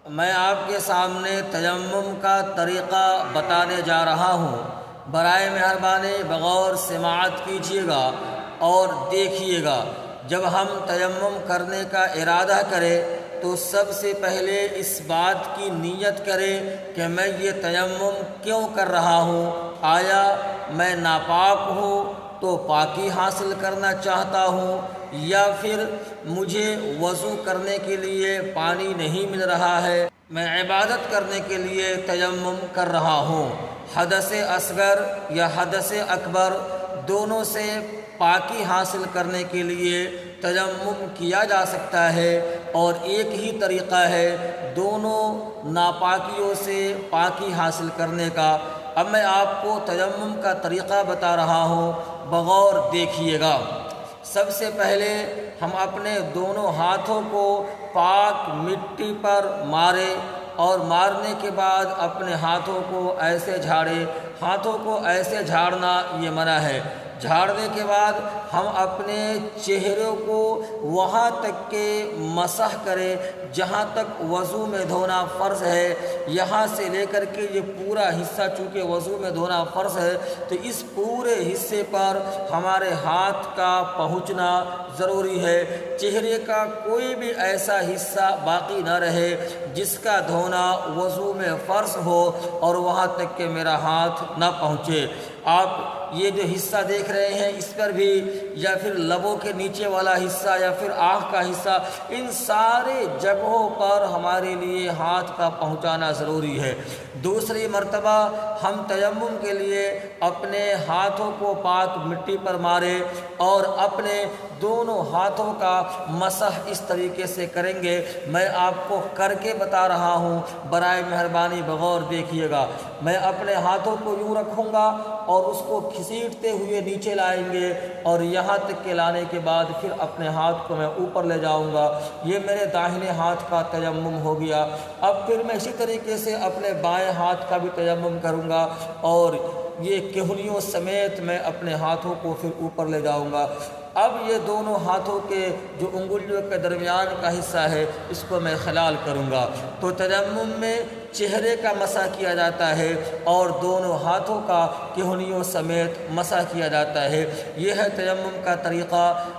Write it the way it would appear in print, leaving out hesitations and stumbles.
میں آپ کے سامنے تیمم کا طریقہ بتانے جا رہا ہوں۔ برائے مہربانی بغور سماعت کیجیے گا اور دیکھیے گا۔ جب ہم تیمم کرنے کا ارادہ کریں تو سب سے پہلے اس بات کی نیت کریں کہ میں یہ تیمم کیوں کر رہا ہوں۔ آیا میں ناپاک ہوں تو پاکی حاصل کرنا چاہتا ہوں، یا پھر مجھے وضو کرنے کے لیے پانی نہیں مل رہا ہے، میں عبادت کرنے کے لیے تیمم کر رہا ہوں۔ حدث اصغر یا حدث اکبر دونوں سے پاکی حاصل کرنے کے لیے تیمم کیا جا سکتا ہے، اور ایک ہی طریقہ ہے دونوں ناپاکیوں سے پاکی حاصل کرنے کا۔ اب میں آپ کو تیمم کا طریقہ بتا رہا ہوں، بغور دیکھیے گا۔ سب سے پہلے ہم اپنے دونوں ہاتھوں کو پاک مٹی پر ماریں، اور مارنے کے بعد اپنے ہاتھوں کو ایسے جھاڑیں۔ ہاتھوں کو ایسے جھاڑنا یہ منع ہے۔ جھاڑنے کے بعد ہم اپنے چہرے کو وہاں تک کہ مسح کریں جہاں تک وضو میں دھونا فرض ہے۔ یہاں سے لے کر کے یہ پورا حصہ چونکہ وضو میں دھونا فرض ہے، تو اس پورے حصے پر ہمارے ہاتھ کا پہنچنا ضروری ہے۔ چہرے کا کوئی بھی ایسا حصہ باقی نہ رہے جس کا دھونا وضو میں فرض ہو اور وہاں تک کہ میرا ہاتھ نہ پہنچے۔ آپ یہ جو حصہ دیکھ رہے ہیں اس پر بھی، یا پھر لبوں کے نیچے والا حصہ، یا پھر آنکھ کا حصہ، ان سارے جگہوں پر ہمارے لیے ہاتھ کا پہنچانا ضروری ہے۔ دوسری مرتبہ ہم تیمم کے لیے اپنے ہاتھوں کو پاک مٹی پر ماریں اور اپنے دونوں ہاتھوں کا مسح اس طریقے سے کریں گے۔ میں آپ کو کر کے بتا رہا ہوں، برائے مہربانی بغور دیکھیے گا۔ میں اپنے ہاتھوں کو یوں رکھوں گا اور اس کو گھسیٹتے ہوئے نیچے لائیں گے، اور یہاں تک کہ لانے کے بعد پھر اپنے ہاتھ کو میں اوپر لے جاؤں گا۔ یہ میرے داہنے ہاتھ کا تیمم ہو گیا۔ اب پھر میں اسی طریقے سے اپنے بائیں ہاتھ کا بھی تیمم کروں گا، اور یہ کہنیوں سمیت میں اپنے ہاتھوں کو پھر اوپر لے جاؤں گا۔ اب یہ دونوں ہاتھوں کے جو انگلیوں کے درمیان کا حصہ ہے اس کو میں خلال کروں گا۔ تو تیمم میں چہرے کا مسح کیا جاتا ہے اور دونوں ہاتھوں کا کہنیوں سمیت مسح کیا جاتا ہے۔ یہ ہے تیمم کا طریقہ۔